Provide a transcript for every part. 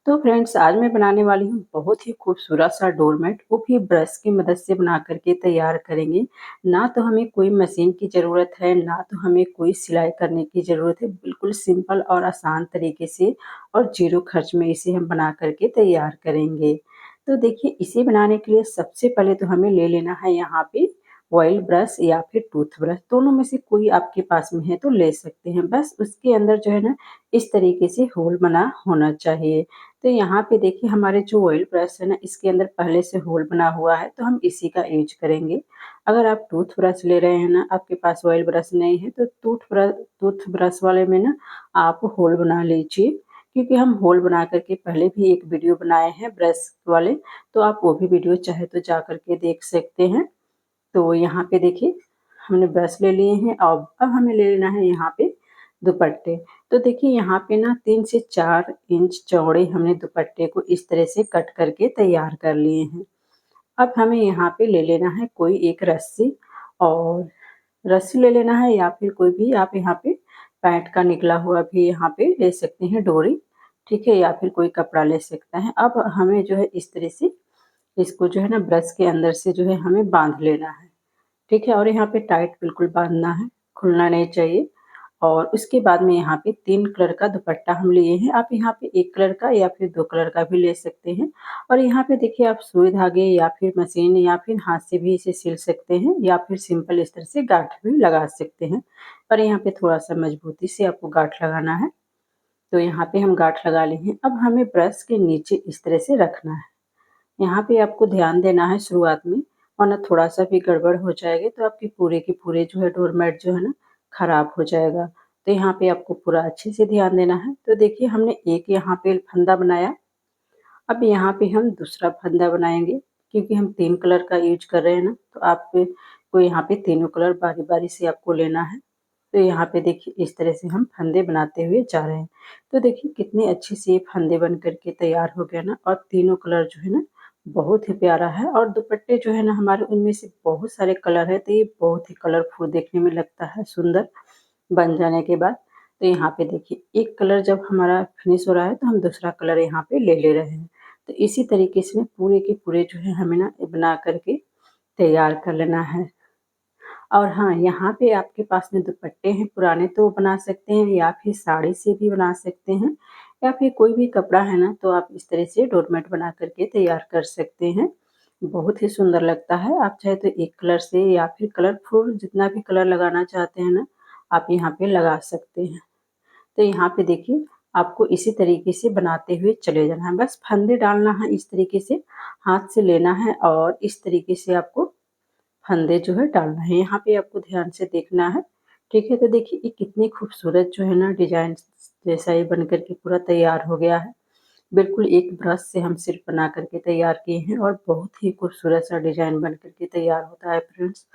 तो फ्रेंड्स आज मैं बनाने वाली हूँ बहुत ही खूबसूरत सा डोरमेट, वो भी ब्रश की मदद से बना करके तैयार करेंगे। ना तो हमें कोई मशीन की ज़रूरत है, ना तो हमें कोई सिलाई करने की ज़रूरत है। बिल्कुल सिंपल और आसान तरीके से और ज़ीरो खर्च में इसे हम बना करके तैयार करेंगे। तो देखिए, इसे बनाने के लिए सबसे पहले तो हमें ले लेना है यहाँ पे ऑयल ब्रश या फिर टूथ ब्रश, दोनों में से कोई आपके पास में है तो ले सकते हैं। बस उसके अंदर जो है ना, इस तरीके से होल बना होना चाहिए। तो यहाँ पे देखिए, हमारे जो ऑयल ब्रश है ना, इसके अंदर पहले से होल बना हुआ है, तो हम इसी का यूज करेंगे। अगर आप टूथ ब्रश ले रहे हैं ना, आपके पास ऑयल ब्रश नहीं है, तो टूथ ब्रश वाले में ना आप होल बना लीजिए, क्योंकि हम होल बना करके पहले भी एक वीडियो बनाए हैं ब्रश वाले, तो आप वो भी वीडियो चाहे तो जा करके देख सकते हैं। तो यहाँ पे देखिए, हमने ब्रश ले लिए हैं और अब हमें ले लेना है यहाँ पे दुपट्टे। तो देखिए, यहाँ पे ना 3 से 4 इंच चौड़े हमने दुपट्टे को इस तरह से कट करके तैयार कर लिए हैं। अब हमें यहाँ पे ले लेना है कोई एक रस्सी, और रस्सी ले लेना है या फिर कोई भी आप यहाँ पे पैंट का निकला हुआ भी यहाँ पे ले सकते हैं डोरी, ठीक है, या फिर कोई कपड़ा ले सकता है। अब हमें जो है इस तरह से इसको जो है ना ब्रश के अंदर से जो है हमें बांध लेना है, ठीक है, और यहाँ पे टाइट बिल्कुल बांधना है, खुलना नहीं चाहिए। और उसके बाद में यहाँ पे 3 कलर का दुपट्टा हम लिए हैं। आप यहाँ पे 1 कलर का या फिर 2 कलर का भी ले सकते हैं। और यहाँ पे देखिए, आप सुई धागे या फिर मशीन या फिर हाथ से भी इसे सिल सकते हैं, या फिर सिंपल इस तरह से गांठ भी लगा सकते हैं। पर यहाँ पे थोड़ा-सा मजबूती से आपको गांठ लगाना है। तो यहाँ पे हम गांठ लगा लिए हैं। अब हमें ब्रश के नीचे इस तरह से रखना है। यहाँ पे आपको ध्यान देना है शुरुआत में, वरना थोड़ा-सा भी गड़बड़ हो जाएगी तो आपके पूरे के पूरे जो है डोरमेट जो है ना, खराब हो जाएगा। तो यहाँ पे आपको पूरा अच्छे से ध्यान देना है। तो देखिए, हमने एक यहाँ पे फंदा बनाया, अब यहाँ पे हम दूसरा फंदा बनाएँगे, क्योंकि हम 3 कलर का यूज़ कर रहे हैं ना, तो आपको यहाँ पे तीनों कलर बारी-बारी से आपको लेना है। तो यहाँ पे देखिए, इस तरह से हम फंदे बनाते हुए जा रहे हैं। तो देखिए, कितने अच्छे से ये फंदे बन कर के तैयार हो गया ना, और तीनों कलर जो है ना, बहुत ही प्यारा है। और दुपट्टे जो है ना हमारे, उनमें से बहुत सारे कलर हैं, तो ये बहुत ही कलरफुल देखने में लगता है, सुंदर बन जाने के बाद। तो यहाँ पे देखिए, एक कलर जब हमारा फिनिश हो रहा है, तो हम दूसरा कलर यहाँ पे ले रहे हैं। तो इसी तरीके से ना पूरे के पूरे जो है हमें ना बना करके तैयार कर लेना है। और हाँ, यहाँ पे आपके पास में दुपट्टे हैं पुराने, तो बना सकते हैं, या फिर साड़ी से भी बना सकते हैं, या फिर कोई भी कपड़ा है ना, तो आप इस तरह से डोरमेट बना करके तैयार कर सकते हैं। बहुत ही सुंदर लगता है। आप चाहे तो एक कलर से या फिर कलरफुल जितना भी कलर लगाना चाहते हैं ना, आप यहाँ पे लगा सकते हैं। तो यहाँ पे देखिए, आपको इसी तरीके से बनाते हुए चले जाना है। बस फंदे डालना है इस तरीके से, हाथ से लेना है और इस तरीके से आपको फंदे जो है डालना है। यहाँ पे आपको ध्यान से देखना है, ठीक है। तो देखिए, ये कितनी खूबसूरत जो है ना डिजाइन जैसा ये बन करके पूरा तैयार हो गया है। बिल्कुल एक ब्रश से हम सिर्फ बना करके तैयार किए हैं, और बहुत ही खूबसूरत सा डिजाइन बन करके तैयार होता है फ्रेंड्स।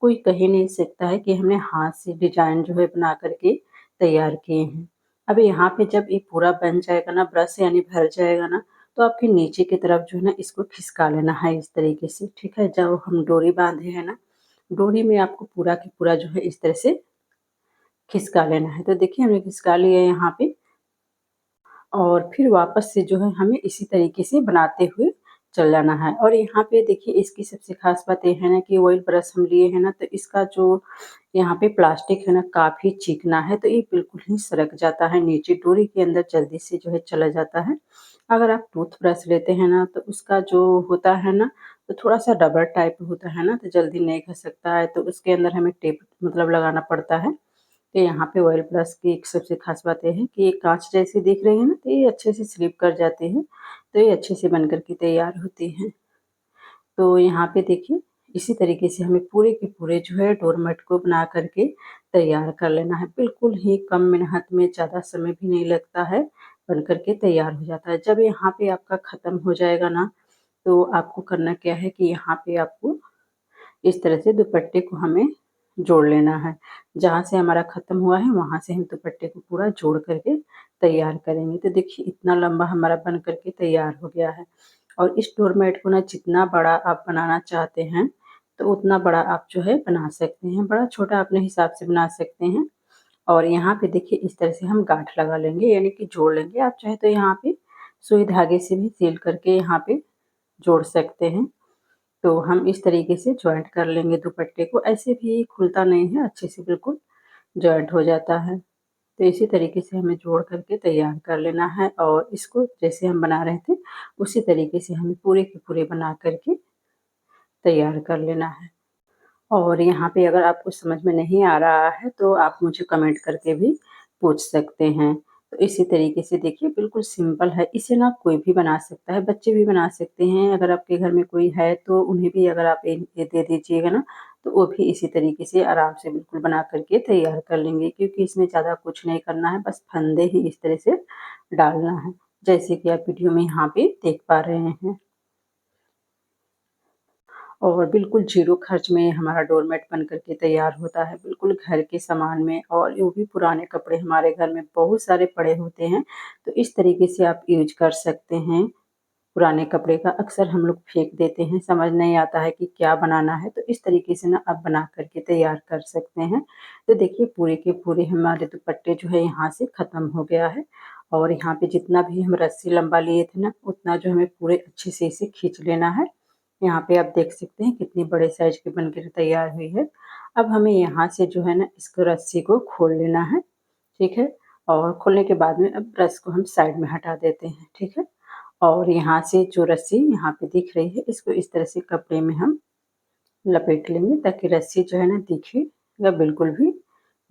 कोई कह ही नहीं सकता है कि हमने हाथ से डिजाइन जो है बना करके तैयार किए हैं। अब यहाँ पे जब ये पूरा बन जाएगा ना, ब्रश यानी भर जाएगा ना, तो आपके नीचे की तरफ जो है ना, इसको खिसका लेना है इस तरीके से, ठीक है। जब हम डोरी बांधे हैं ना, डोरी में आपको पूरा की पूरा जो है इस तरह से खिसका लेना है। तो देखिए, हमने खिसका लिया यहाँ पे, और फिर वापस से जो है हमें इसी तरीके से बनाते हुए चल जाना है। और यहाँ पे देखिए, इसकी सबसे खास बात ये है ना कि ऑयल ब्रश हम लिए हैं ना, तो इसका जो यहाँ पे प्लास्टिक है ना, काफ़ी चिकना है, तो ये बिल्कुल ही सरक जाता है नीचे, डोरी के अंदर जल्दी से जो है चला जाता है। अगर आप टूथ ब्रश लेते हैं ना, तो उसका जो होता है ना, तो थोड़ा-सा रबर टाइप होता है ना, तो जल्दी नहीं घसकता है, तो उसके अंदर हमें टेप मतलब लगाना पड़ता है। तो यहाँ पे ऑयल प्लस की एक सबसे ख़ास बात ये है कि ये काँच जैसी दिख रही है ना, तो ये अच्छे से स्लिप कर जाती है, तो ये अच्छे से बन कर के तैयार होती हैं। तो यहाँ पे देखिए, इसी तरीके से हमें पूरे के पूरे जो है डोरमेट को बना कर के तैयार कर लेना है। बिल्कुल ही कम मेहनत में, ज़्यादा समय भी नहीं लगता है, बन कर के तैयार हो जाता है। जब यहाँ पे आपका ख़त्म हो जाएगा ना, तो आपको करना क्या है कि यहाँ पे आपको इस तरह से दुपट्टे को हमें जोड़ लेना है। जहाँ से हमारा ख़त्म हुआ है, वहाँ से हम दुपट्टे को पूरा जोड़ करके तैयार करेंगे। तो देखिए, इतना लंबा हमारा बन कर के तैयार हो गया है। और इस डोरमेट को ना, जितना बड़ा आप बनाना चाहते हैं, तो उतना बड़ा आप जो है बना सकते हैं। बड़ा छोटा अपने हिसाब से बना सकते हैं। और यहाँ पे देखिए, इस तरह से हम गाँठ लगा लेंगे, यानी कि जोड़ लेंगे। आप चाहे तो यहाँ पे सुई धागे से भी सील करके यहाँ पे जोड़ सकते हैं। तो हम इस तरीके से जॉइंट कर लेंगे दुपट्टे को। ऐसे भी खुलता नहीं है, अच्छे से बिल्कुल जॉइंट हो जाता है। तो इसी तरीके से हमें जोड़ करके तैयार कर लेना है और इसको जैसे हम बना रहे थे उसी तरीके से हमें पूरे के पूरे बना करके तैयार कर लेना है। और यहाँ पे अगर आपको समझ में नहीं आ रहा है तो आप मुझे कमेंट करके भी पूछ सकते हैं। तो इसी तरीके से देखिए बिल्कुल सिंपल है, इसे ना कोई भी बना सकता है, बच्चे भी बना सकते हैं। अगर आपके घर में कोई है तो उन्हें भी अगर आप ये दे दीजिएगा ना तो वो भी इसी तरीके से आराम से बिल्कुल बना करके तैयार कर लेंगे, क्योंकि इसमें ज़्यादा कुछ नहीं करना है, बस फंदे ही इस तरह से डालना है जैसे कि आप वीडियो में यहाँ पे देख पा रहे हैं। और बिल्कुल ज़ीरो खर्च में हमारा डोरमेट बन कर के तैयार होता है, बिल्कुल घर के सामान में। और वो भी पुराने कपड़े हमारे घर में बहुत सारे पड़े होते हैं, तो इस तरीके से आप यूज़ कर सकते हैं। पुराने कपड़े का अक्सर हम लोग फेंक देते हैं, समझ नहीं आता है कि क्या बनाना है, तो इस तरीके से ना आप बना कर के तैयार कर सकते हैं। तो देखिए पूरे के पूरे हमारे दुपट्टे जो है यहाँ से ख़त्म हो गया है। और यहाँ पे जितना भी हम रस्सी लंबा लिए थे ना, उतना जो हमें पूरे अच्छे से इसे खींच लेना है। यहाँ पे आप देख सकते हैं कितनी बड़े साइज़ की बन कर तैयार हुई है। अब हमें यहाँ से जो है ना इसको रस्सी को खोल लेना है, ठीक है? और खोलने के बाद में अब ब्रश को हम साइड में हटा देते हैं, ठीक है? और यहाँ से जो रस्सी यहाँ पे दिख रही है इसको इस तरह से कपड़े में हम लपेट लेंगे ताकि रस्सी जो है ना दिखेगा बिल्कुल भी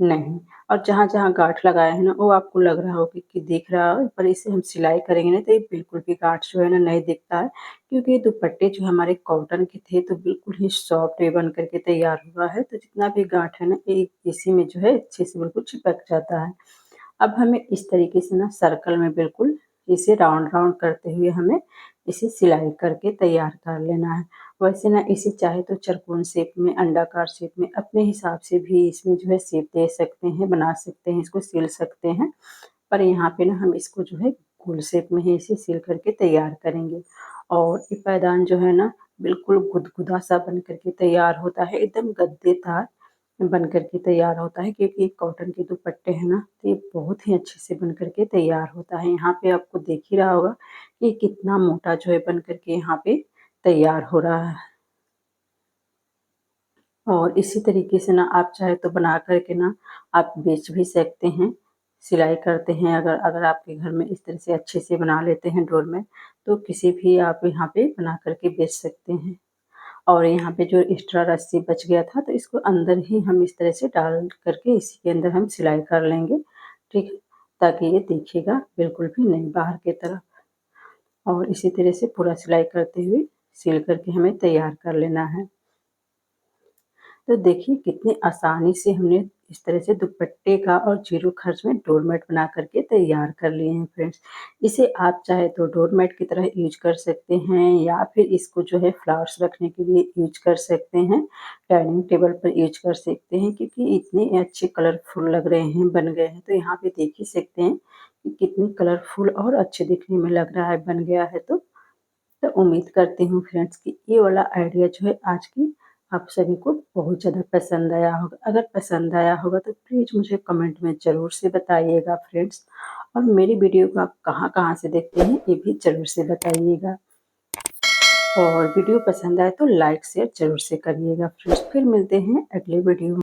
नहीं। और जहाँ-जहाँ गाँठ लगाए हैं ना वो आपको लग रहा होगा कि दिख रहा हो, पर इसे हम सिलाई करेंगे ना तो ये बिल्कुल भी गाँठ जो है ना नहीं दिखता है, क्योंकि ये दुपट्टे जो हमारे कॉटन के थे तो बिल्कुल ही सॉफ्ट ये बन कर के तैयार हुआ है। तो जितना भी गाँठ है ना ये इसी में जो है अच्छे से बिल्कुल चिपक जाता है। अब हमें इस तरीके से ना सर्कल में बिल्कुल इसे राउंड राउंड करते हुए हमें इसे सिलाई करके तैयार कर लेना है। वैसे ना इसे चाहे तो चरकोन शेप में, अंडाकार शेप में अपने हिसाब से भी इसमें जो है शेप दे सकते हैं, बना सकते हैं, इसको सिल सकते हैं। पर यहाँ पे ना हम इसको जो है गोल शेप में ही इसे सिल करके तैयार करेंगे। और ये पायदान जो है ना बिल्कुल गुदगुदा सा बन करके तैयार होता है, एकदम गद्देदार बन कर के तैयार होता है, क्योंकि ये कॉटन के दुपट्टे हैं ना तो ये बहुत ही अच्छे से बन कर के तैयार होता है। यहाँ पे आपको देख ही रहा होगा कि कितना मोटा जो है बन कर के यहाँ पे तैयार हो रहा है। और इसी तरीके से ना आप चाहे तो बना कर के ना आप बेच भी सकते हैं, सिलाई करते हैं अगर अगर आपके घर में इस तरह से अच्छे से बना लेते हैं डोरमेट, तो किसी भी आप यहाँ पे बना कर के बेच सकते हैं। और यहाँ पे जो एक्स्ट्रा रस्सी बच गया था तो इसको अंदर ही हम इस तरह से डाल करके इसी के अंदर हम सिलाई कर लेंगे, ठीक है? ताकि ये दिखेगा बिल्कुल भी नहीं बाहर की तरफ। और इसी तरह से पूरा सिलाई करते हुए सिल करके हमें तैयार कर लेना है। तो देखिए कितनी आसानी से हमने इस तरह से दुपट्टे का और ज़ीरो खर्च में डोरमेट बना करके तैयार कर लिए हैं फ्रेंड्स। इसे आप चाहे तो डोरमेट की तरह यूज कर सकते हैं या फिर इसको जो है फ्लावर्स रखने के लिए यूज कर सकते हैं, डाइनिंग टेबल पर यूज कर सकते हैं, क्योंकि इतने अच्छे कलरफुल लग रहे हैं, बन गए हैं। तो यहाँ पे देख ही सकते हैं कि कितनी कलरफुल और अच्छे दिखने में लग रहा है, बन गया है तो उम्मीद करती हूँ फ्रेंड्स कि ये वाला आइडिया जो है आज की आप सभी को बहुत ज़्यादा पसंद आया होगा। अगर पसंद आया होगा तो प्लीज़ मुझे कमेंट में ज़रूर से बताइएगा फ्रेंड्स। और मेरी वीडियो को आप कहाँ-कहाँ से देखते हैं ये भी ज़रूर से बताइएगा। और वीडियो पसंद आए तो लाइक शेयर ज़रूर से करिएगा फ्रेंड्स। फिर मिलते हैं अगले वीडियो में।